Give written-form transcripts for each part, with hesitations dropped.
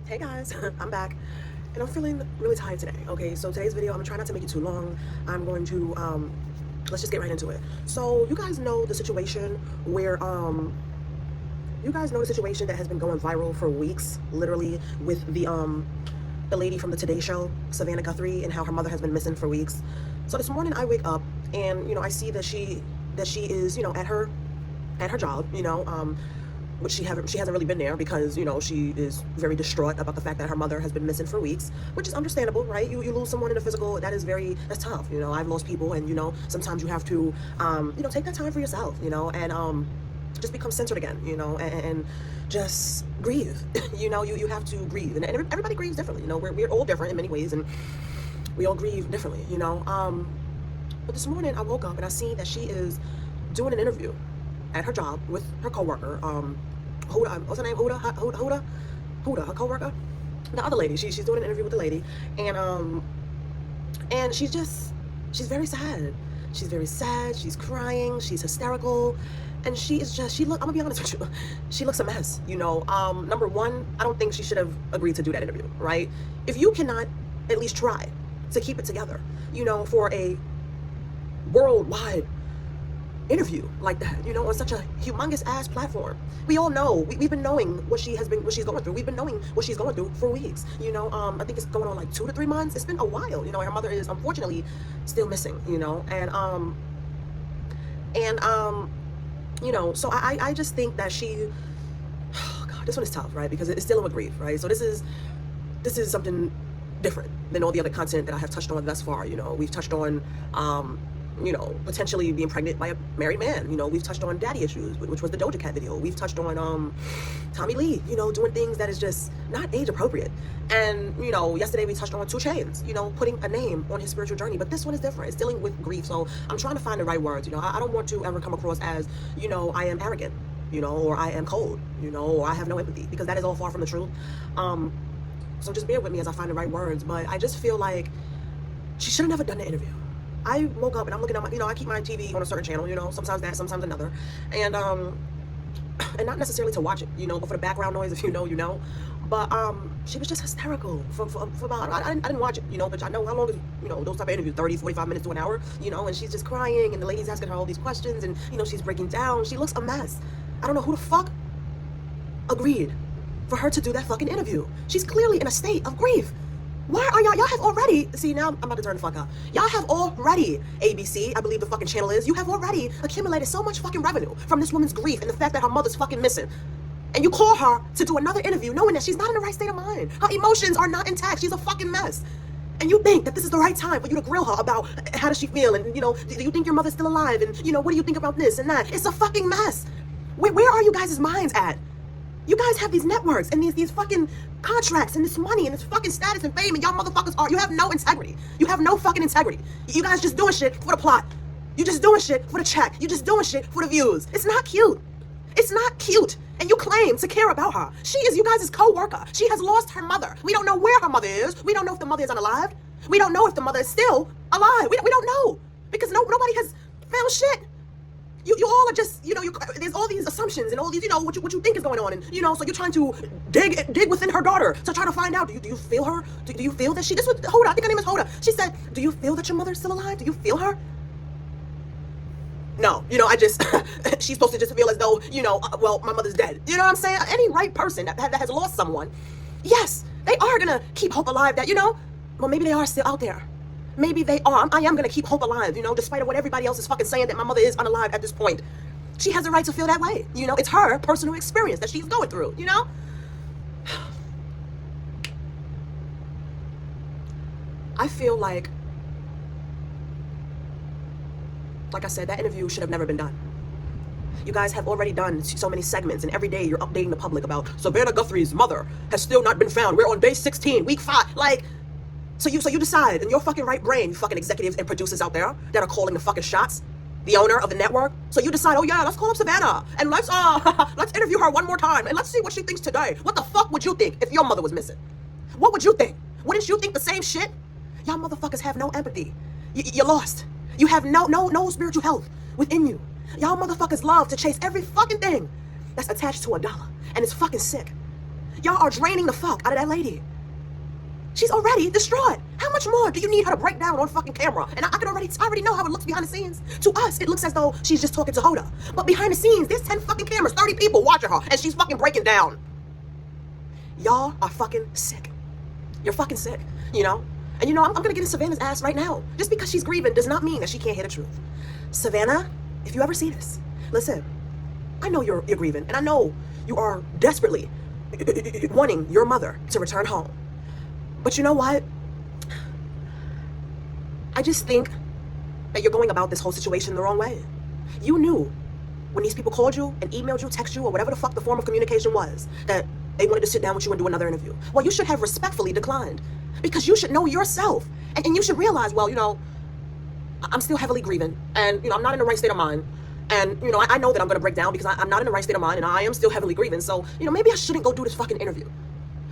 Hey guys, I'm back and I'm feeling really tired today. Okay, so today's video, I'm gonna try not to make it too long. I'm going to let's just get right into it. So you guys know the situation where that has been going viral for weeks, literally, with the lady from the Today Show, SAVANNAH Guthrie, and how her mother has been missing for weeks. So this morning I wake up and I see that she is at her job, which she hasn't really been there because she is very distraught about the fact that her mother has been missing for weeks, which is understandable, right? You lose someone in the physical, that's tough. I've lost people, and sometimes you have to take that time for yourself, and just become centered again, and just grieve. You have to grieve, and everybody grieves differently. We're all different in many ways, and we all grieve differently, but this morning I woke up and I see that she is doing an interview at her job with her coworker, Huda, what's her name? Huda, her coworker, the other lady. She's doing an interview with the lady, and she's very sad. She's very sad. She's crying. She's hysterical, and I'm gonna be honest with you, she looks a mess. Number one, I don't think she should have agreed to do that interview, right? If you cannot at least try to keep it together, for a worldwide interview like that, on such a humongous ass platform. We all know, we've been knowing what she's going through. We've been knowing what she's going through for weeks. I think it's going on like 2 to 3 months. It's been a while. Her mother is unfortunately still missing. So I just think that she, oh God, this one is tough, right? Because it's dealing with grief, right? So this is something different than all the other content that I have touched on thus far. We've touched on potentially being pregnant by a married man. We've touched on daddy issues, which was the Doja Cat video. We've touched on Tommy Lee, doing things that is just not age appropriate. And yesterday we touched on 2 Chainz, putting a name on his spiritual journey. But this one is different. It's dealing with grief. So I'm trying to find the right words. I don't want to ever come across as I am arrogant, or I am cold, or I have no empathy, because that is all far from the truth. So just bear with me as I find the right words. But I just feel like she should have never done the interview. I woke up and I'm looking at my, I keep my TV on a certain channel, sometimes that, sometimes another, and not necessarily to watch it, but for the background noise, if you know, but she was just hysterical for about, I didn't watch it, but I know how long is, those type of interviews, 30, 45 minutes to an hour, and she's just crying, and the lady's asking her all these questions, and, she's breaking down. She looks a mess. I don't know who the fuck agreed for her to do that fucking interview. She's clearly in a state of grief. Why are y'all have already, see, now I'm about to turn the fuck up. Y'all have already, ABC, I believe the fucking channel is, you have already accumulated so much fucking revenue from this woman's grief and the fact that her mother's fucking missing. And you call her to do another interview knowing that she's not in the right state of mind. Her emotions are not intact. She's a fucking mess. And you think that this is the right time for you to grill her about how does she feel, and, do you think your mother's still alive, and, what do you think about this and that? It's a fucking mess. Where are you guys' minds at? You guys have these networks and these fucking contracts and this money and this fucking status and fame, and y'all motherfuckers you have no integrity. You have no fucking integrity. You guys just doing shit for the plot. You just doing shit for the check. You just doing shit for the views. It's not cute. It's not cute. And you claim to care about her. She is you guys' co-worker. She has lost her mother. We don't know where her mother is. We don't know if the mother is unalived. We don't know if the mother is still alive. We don't know. Because nobody has found shit. You all are just, there's all these assumptions and all these, what you think is going on. And, so you're trying to dig within her daughter to try to find out, do you feel her? Do you feel that Hoda, I think her name is Hoda. She said, do you feel that your mother's still alive? Do you feel her? No, she's supposed to just feel as though, well, my mother's dead. You know what I'm saying? Any right person that has lost someone, yes, they are going to keep hope alive that, well, maybe they are still out there. Maybe they are. I am going to keep hope alive, despite of what everybody else is fucking saying that my mother is unalive at this point. She has a right to feel that way. It's her personal experience that she's going through, I feel like I said, that interview should have never been done. You guys have already done so many segments, and every day you're updating the public about SAVANNAH Guthrie's mother has still not been found. We're on day 16, week 5. So you decide in your fucking right brain, you fucking executives and producers out there that are calling the fucking shots, the owner of the network. So you decide, oh yeah, let's call up SAVANNAH and let's interview her one more time and let's see what she thinks today. What the fuck would you think if your mother was missing? What would you think? Wouldn't you think the same shit? Y'all motherfuckers have no empathy. You're lost. You have no spiritual health within you. Y'all motherfuckers love to chase every fucking thing that's attached to $1, and it's fucking sick. Y'all are draining the fuck out of that lady. She's already distraught. How much more do you need her to break down on fucking camera? And I already know how it looks behind the scenes. To us, it looks as though she's just talking to Hoda. But behind the scenes, there's 10 fucking cameras, 30 people watching her, and she's fucking breaking down. Y'all are fucking sick. You're fucking sick, you know? And you know, I'm gonna get in Savannah's ass right now. Just because she's grieving does not mean that she can't hear the truth. Savannah, if you ever see this, listen, I know you're grieving, and I know you are desperately wanting your mother to return home. But you know what? I just think that you're going about this whole situation the wrong way. You knew when these people called you and emailed you, text you, or whatever the fuck the form of communication was, that they wanted to sit down with you and do another interview. Well, you should have respectfully declined, because you should know yourself. And you should realize, well, you know, I'm still heavily grieving, and, you know, I'm not in the right state of mind. And, you know, I know that I'm going to break down because I'm not in the right state of mind, and I am still heavily grieving. So, you know, maybe I shouldn't go do this fucking interview.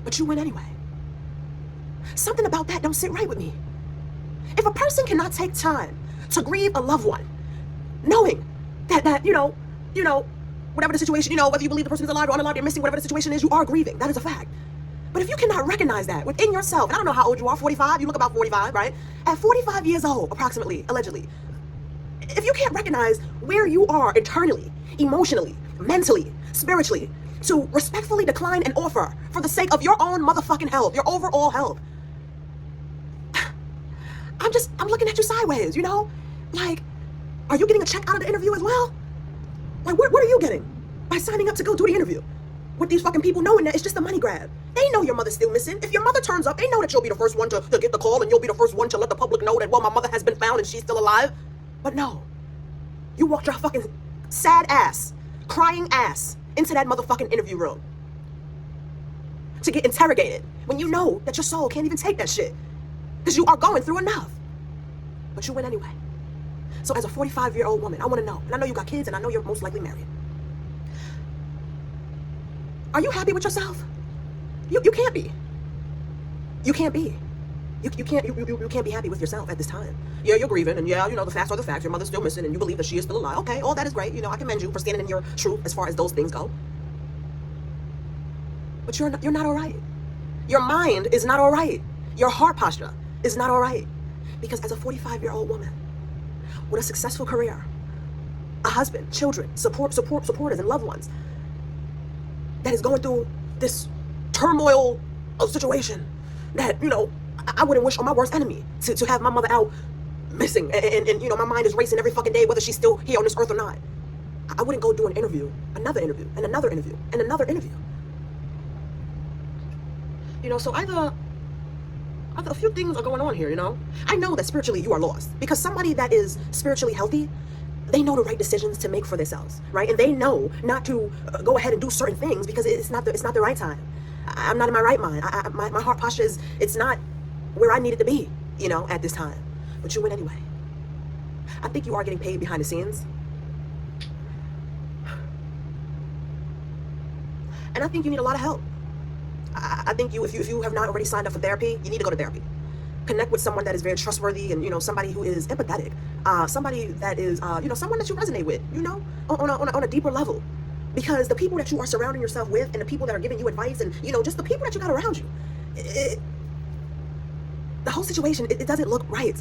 But you went anyway. Something about that don't sit right with me. If a person cannot take time to grieve a loved one, knowing that you know, whatever the situation, you know, whether you believe the person is alive or unalive, they're missing, whatever the situation is, you are grieving. That is a fact. But if you cannot recognize that within yourself, and I don't know how old you are, 45, you look about 45, right? At 45 years old, approximately, allegedly, if you can't recognize where you are internally, emotionally, mentally, spiritually, to respectfully decline an offer for the sake of your own motherfucking health, your overall health, I'm looking at you sideways, you know? Like, are you getting a check out of the interview as well? Like, what are you getting by signing up to go do the interview with these fucking people, knowing that it's just a money grab? They know your mother's still missing. If your mother turns up, they know that you'll be the first one to get the call, and you'll be the first one to let the public know that, well, my mother has been found and she's still alive. But no, you walked your fucking sad ass, crying ass into that motherfucking interview room to get interrogated when you know that your soul can't even take that shit because you are going through enough. But you went anyway. So as a 45-year-old woman, I want to know, and I know you got kids, and I know you're most likely married. Are you happy with yourself? You can't be. You can't be. You can't be happy with yourself at this time. Yeah, you're grieving, and yeah, you know, the facts are the facts. Your mother's still missing, and you believe that she is still alive. Okay, all that is great. You know, I commend you for standing in your truth as far as those things go. But you're not all right. Your mind is not all right. Your heart posture is not all right. Because as a 45-year-old woman with a successful career, a husband, children, supporters, and loved ones that is going through this turmoil of situation that, you know, I wouldn't wish on my worst enemy to have my mother out missing, and you know, my mind is racing every fucking day whether she's still here on this earth or not. I wouldn't go do an interview, another interview, and another interview, and another interview. You know, so either a few things are going on here, you know. I know that spiritually you are lost, because somebody that is spiritually healthy, they know the right decisions to make for themselves, right? And they know not to go ahead and do certain things because it's not the right time. I'm not in my right mind. My heart posture it's not where I needed to be, you know, at this time. But you went anyway. I think you are getting paid behind the scenes. And I think you need a lot of help. I think if you have not already signed up for therapy, you need to go to therapy. Connect with someone that is very trustworthy, and, you know, somebody who is empathetic, somebody that is, you know, someone that you resonate with, you know, on a deeper level. Because the people that you are surrounding yourself with, and the people that are giving you advice, and, you know, just the people that you got around you, the whole situation, it doesn't look right.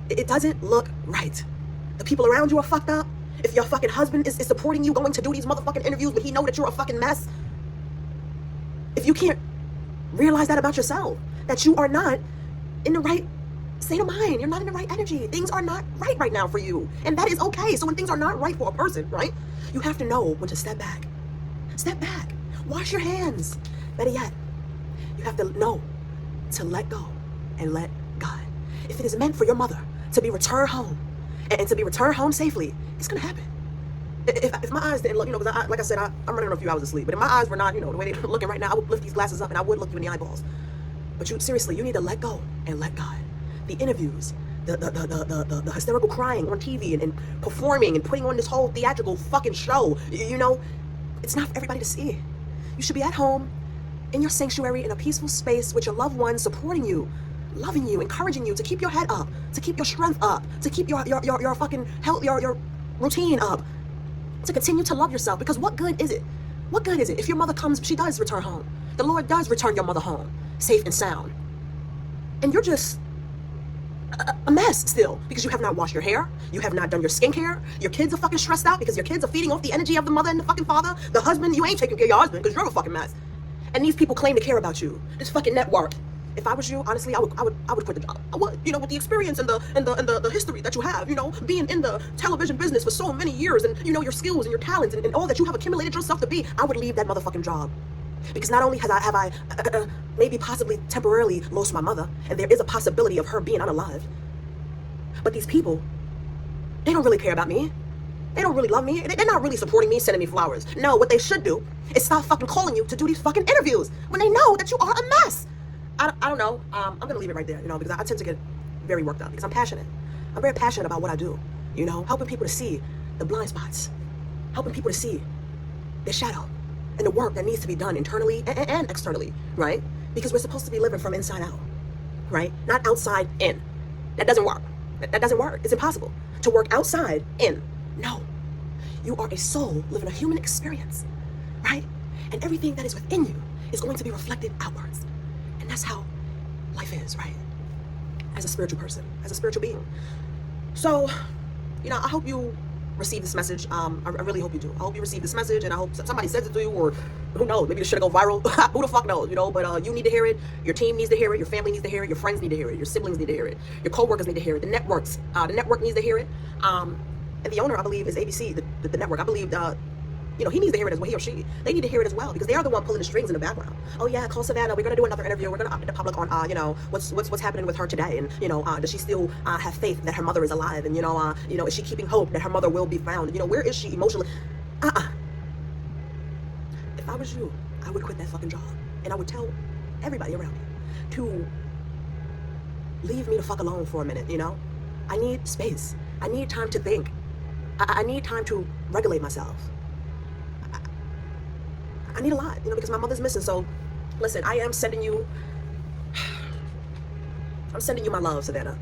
It doesn't look right. The people around you are fucked up. If your fucking husband is supporting you going to do these motherfucking interviews, but he know that you're a fucking mess, if you can't realize that about yourself, that you are not in the right state of mind, you're not in the right energy, things are not right now for you, and that is okay. So when things are not right for a person, right, you have to know when to step back, wash your hands. Better yet, you have to know to let go and let God. If it is meant for your mother to be returned home, and to be returned home safely, it's gonna happen. If my eyes didn't look, you know, because like I said, I'm running on a few hours of sleep, but if my eyes were not, you know, the way they're looking right now, I would lift these glasses up and I would look you in the eyeballs. But seriously, you need to let go and let God. The interviews, the hysterical crying on TV, and performing and putting on this whole theatrical fucking show, you know, it's not for everybody to see. You should be at home, in your sanctuary, in a peaceful space with your loved ones, supporting you, loving you, encouraging you to keep your head up, to keep your strength up, to keep your fucking health, your routine up, to continue to love yourself. Because what good is it? What good is it if your mother comes, she does return home? The Lord does return your mother home, safe and sound. And you're just a mess still, because you have not washed your hair, you have not done your skincare, your kids are fucking stressed out because your kids are feeding off the energy of the mother and the fucking father, the husband, you ain't taking care of your husband because you're a fucking mess. And these people claim to care about you, this fucking network. If I was you, honestly, I would quit the job. I would, you know, with the experience and the history that you have, you know, being in the television business for so many years, and you know your skills and your talents and all that you have accumulated yourself to be, I would leave that motherfucking job. Because not only have I maybe possibly temporarily lost my mother, and there is a possibility of her being unalive, but these people, they don't really care about me. They don't really love me. They're not really supporting me, sending me flowers. No, what they should do is stop fucking calling you to do these fucking interviews when they know that you are a mess. I don't know. I'm going to leave it right there, you know, because I tend to get very worked up because I'm passionate. I'm very passionate about what I do, you know, helping people to see the blind spots, helping people to see their shadow and the work that needs to be done internally and externally, right? Because we're supposed to be living from inside out, right? Not outside in. That doesn't work. That doesn't work. It's impossible to work outside in. No. You are a soul living a human experience, right? And everything that is within you is going to be reflected outwards. And that's how life is, right? As a spiritual person, as a spiritual being. So, you know, I hope you receive this message. I really hope you do. I hope you receive this message, and I hope somebody says it to you, or who knows, maybe this should go viral. Who the fuck knows, you know? But you need to hear it. Your team needs to hear it. Your family needs to hear it. Your friends need to hear it. Your siblings need to hear it. Your co-workers need to hear it. The network needs to hear it. And the owner, I believe, is ABC, the network. I believe, you know, he needs to hear it as well. He or she, they need to hear it as well, because they are the one pulling the strings in the background. Oh yeah, call Savannah. We're gonna do another interview. We're gonna update the public on, you know, what's happening with her today, and you know, does she still have faith that her mother is alive, and you know, is she keeping hope that her mother will be found? You know, where is she emotionally? If I was you, I would quit that fucking job, and I would tell everybody around me to leave me the fuck alone for a minute. You know, I need space. I need time to think. I need time to regulate myself. I need a lot, you know, because my mother's missing. So, listen, I'm sending you my love, Savannah.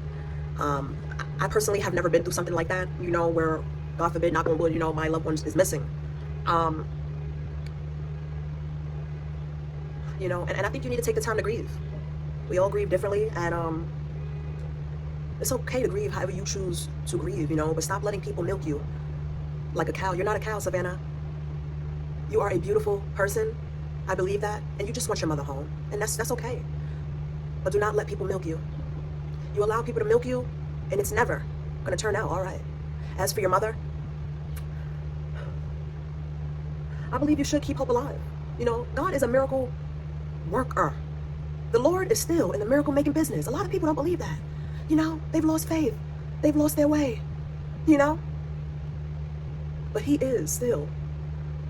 I personally have never been through something like that, you know, where, God forbid, knock on wood, you know, my loved one is missing. You know, and I think you need to take the time to grieve. We all grieve differently, and it's okay to grieve however you choose to grieve, you know, but stop letting people milk you like a cow. You're not a cow, Savannah. You are a beautiful person. I believe that. And you just want your mother home. And that's okay. But do not let people milk you. You allow people to milk you, and it's never going to turn out all right. As for your mother, I believe you should keep hope alive. You know, God is a miracle worker. The Lord is still in the miracle making business. A lot of people don't believe that. You know, they've lost faith. They've lost their way. You know? But He is still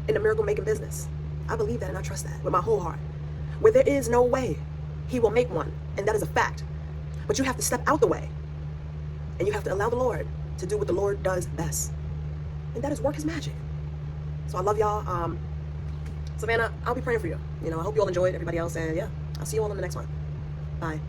in the miracle making business. I believe that, and I trust that with my whole heart. Where there is no way, He will make one, and that is a fact. But you have to step out the way, and you have to allow the Lord to do what the Lord does best, and that is work His magic. So I love y'all. Savannah, I'll be praying for you. You know, I hope you all enjoyed, everybody else, and yeah, I'll see you all in the next one. Bye.